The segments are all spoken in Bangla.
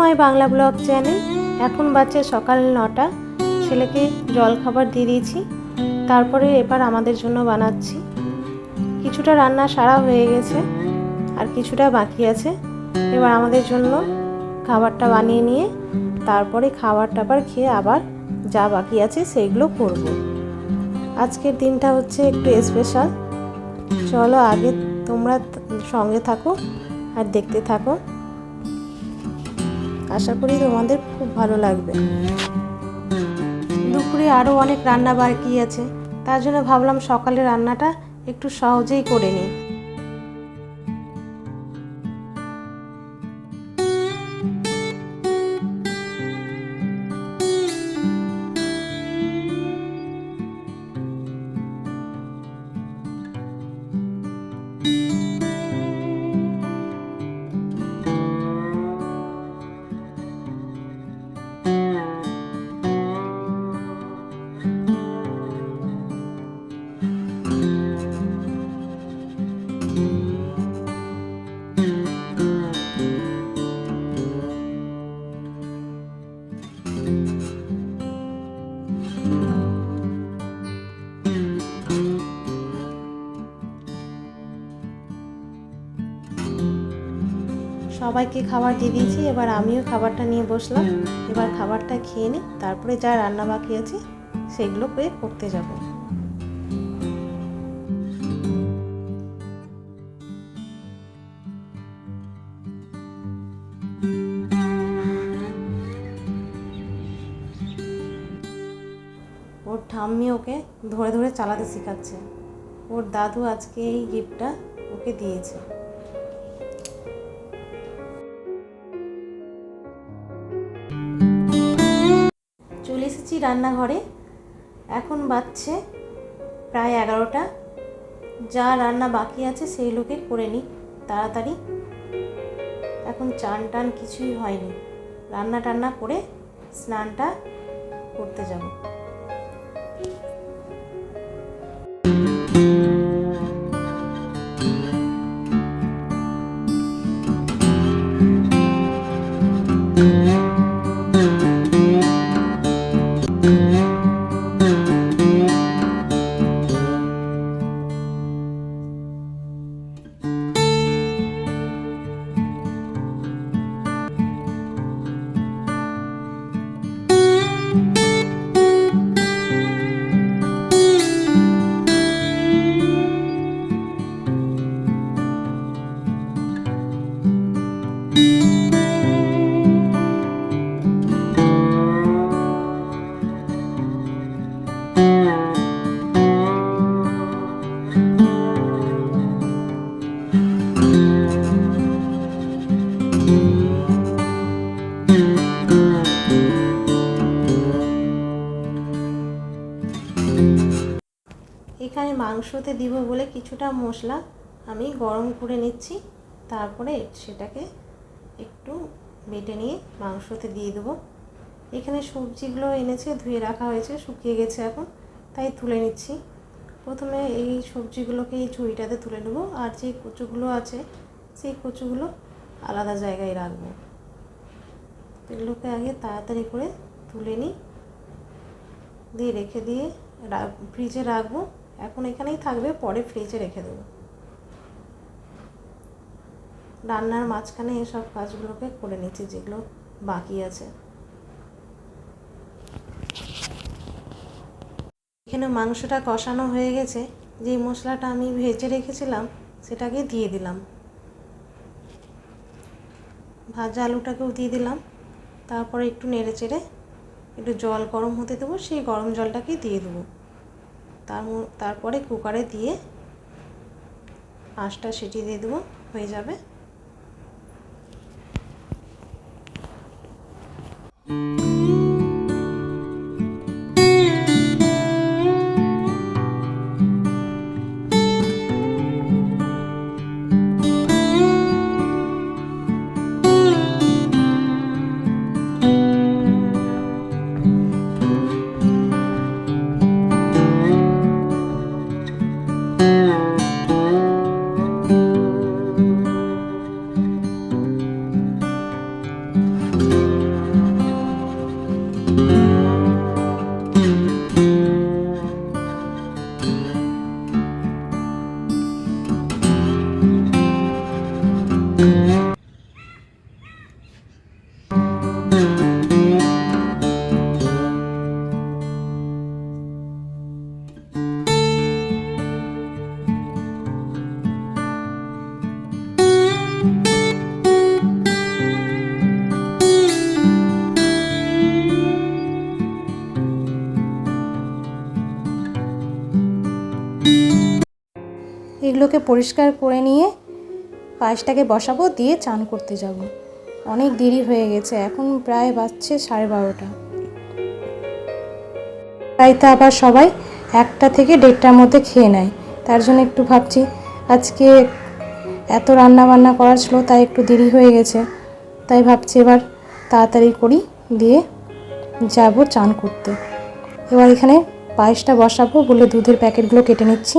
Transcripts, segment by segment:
মাই বাংলা ব্লগ চ্যানেল। এখন বাজে সকাল 9টা। ছেলেকে জল খাবার দিয়ে দিয়েছি, তারপরে এবার আমাদের জন্য বানাচ্ছি। কিছুটা রান্না সারা হয়ে গেছে আর কিছুটা বাকি আছে। এবার আমাদের জন্য খাবারটা বানিয়ে নিয়ে তারপরে খাবার টাবার খেয়ে আবার যা বাকি আছে সেইগুলো করব। আজকের দিনটা হচ্ছে একটু স্পেশাল। চলো আগে তোমরা সঙ্গে থাকো আর দেখতে থাকো। আশা করি তোমাদের খুব ভালো লাগবে। দুপুরে আরও অনেক রান্না বাকি আছে, তার জন্য ভাবলাম সকালে রান্নাটা একটু সহজেই করে নিই। সবাইকে খাবার দিয়ে দিয়েছি, এবার আমিও খাবারটা নিয়ে বসলাম। এবার খাবারটা খেয়ে নিই, তারপরে যা রান্না বাকি আছে সেগুলো করতে যাব। ওর ঠাম্মি ওকে ধরে ধরে চালাতে শেখাচ্ছে। ওর দাদু আজকে এই গিফটটা ওকে দিয়েছে। চলে এসেছি রান্নাঘরে। এখন বাজছে প্রায় 11টা। যা রান্না বাকি আছে সেইগুলোকে করে নিই তাড়াতাড়ি। এখন চান টান কিছুই হয়নি, রান্না টান্না করে স্নানটা করতে যাব। এখানে মাংসতে দিব বলে কিছুটা মশলা আমি গরম করে নিচ্ছি, তারপরে সেটাকে একটু বেটে নিয়ে মাংসতে দিয়ে দেবো। এখানে সবজিগুলো এনেছে, ধুয়ে রাখা হয়েছে, শুকিয়ে গেছে এখন, তাই তুলে নিচ্ছি। প্রথমে এই সবজিগুলোকে এই ঝুড়িটাতে তুলে নেবো, আর যে কচুগুলো আছে সেই কচুগুলো আলাদা জায়গায় রাখবো। এগুলোকে আগে তাড়াতাড়ি করে তুলে নিই, দিয়ে রেখে দিয়ে ফ্রিজে রাখবো। এখন এখানেই থাকবে, পরে ফ্রিজে রেখে দেবো। রান্নার মাঝখানে এসব কাজগুলোকে করে নিচ্ছি যেগুলো বাকি আছে। এখানে মাংসটা কষানো হয়ে গেছে, যেই মশলাটা আমি ভেজে রেখেছিলাম সেটাকে দিয়ে দিলাম। ভাজা আলুটাকেও দিয়ে দিলাম, তারপরে একটু নেড়ে চেড়ে একটু জল গরম হতে দেবো, সেই গরম জলটাকে দিয়ে দেবো। তারপরে কুকারে দিয়ে 5টা সিটি দিয়ে দেবো, হয়ে যাবে। এগুলোকে পরিষ্কার করে নিয়ে পায়েসটাকে বসাবো, দিয়ে চান করতে যাব। অনেক দেরি হয়ে গেছে, এখন প্রায় বাজছে 12:30। রাইতে আবার সবাই 1টা থেকে 1:30টার মধ্যে খেয়ে নেয়, তার জন্য একটু ভাবছি আজকে এত রান্না বান্না করার ছিল, তাই একটু দেরি হয়ে গেছে। তাই ভাবছি এবার তাড়াতাড়ি করি, দিয়ে যাব চান করতে। এবার এখানে পায়েসটা বসাবো বলে দুধের প্যাকেটগুলো কেটে নিচ্ছি।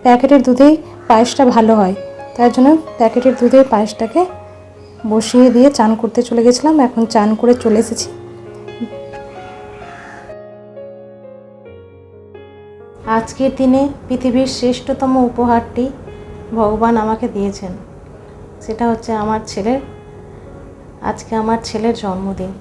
প্যাকেটের দুধেই পায়েসটা ভালো হয়, তার জন্য প্যাকেটের দুধের পায়েসটাকে বসিয়ে দিয়ে চান করতে চলে গেছিলাম। এখন চান করে চলে এসেছি। আজকের দিনে পৃথিবীর শ্রেষ্ঠতম উপহারটি ভগবান আমাকে দিয়েছেন, সেটা হচ্ছে আজকে আমার ছেলের জন্মদিন।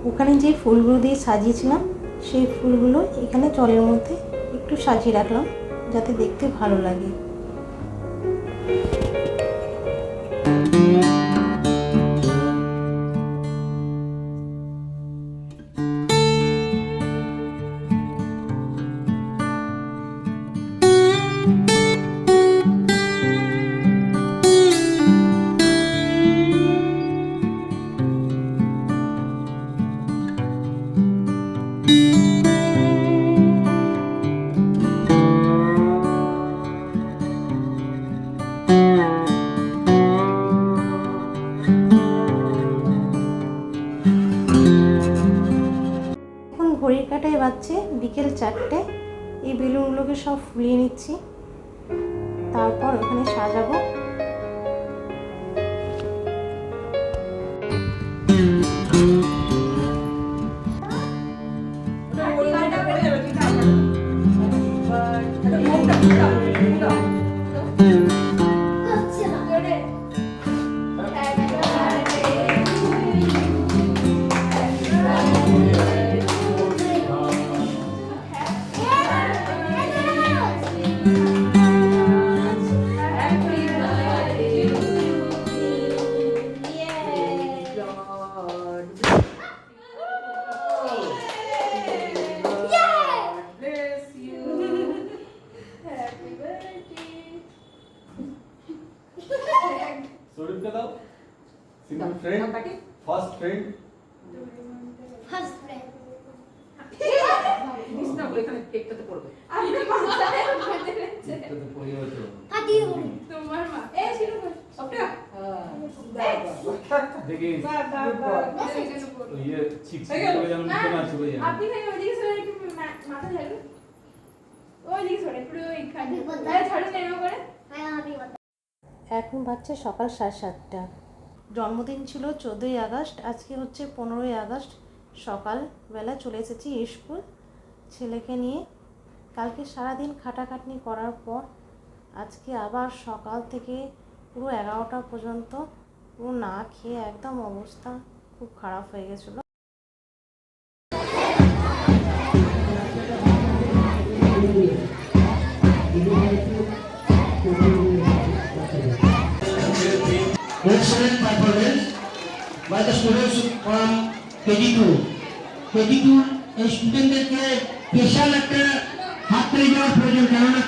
ওখানে যে ফুলগুলো দিয়ে সাজিয়েছিলাম, সেই ফুলগুলো এখানে জলের মধ্যে একটু সাজিয়ে রাখলাম, যাতে দেখতে ভালো লাগে। ঘড়ির কাঁটায় বাজছে বিকেল 4টে। এই বেলুনগুলোকে সব ফুলিয়ে নিচ্ছি, তারপর ওখানে সাজাবো। First friend. কেকটাতে পড়বে। কেকটাতে পড়ে যাবে। তোমার মা। এই ছিল সবটা? দেখি। ये चिक्स চলে যাবেন তো না চলে যাবেন। আপনি খালি ওইদিকে সরে একটু মাথা ঝাড়ুন। ওইদিকে সরে পুরো এইখানে। তাহলে ঝাড়ুন এরকম করে। এখন বাজছে সকাল 7:30। জন্মদিন ছিল 14ই আগস্ট, আজকে হচ্ছে 15ই আগস্ট। সকালবেলা চলে এসেছি স্কুল ছেলেকে নিয়ে। কালকে সারাদিন খাটাখাটনি করার পর আজকে আবার সকাল থেকে পুরো 11টা পর্যন্ত পুরো না খেয়ে একদম অবস্থা খুব খারাপ হয়ে গেছিলো। Excellent performance by the students from KG2. KG2 এই স্টুডেন্টদেরকে স্পেশাল একটা হাত তালি দেওয়ার প্রয়োজন, কেননা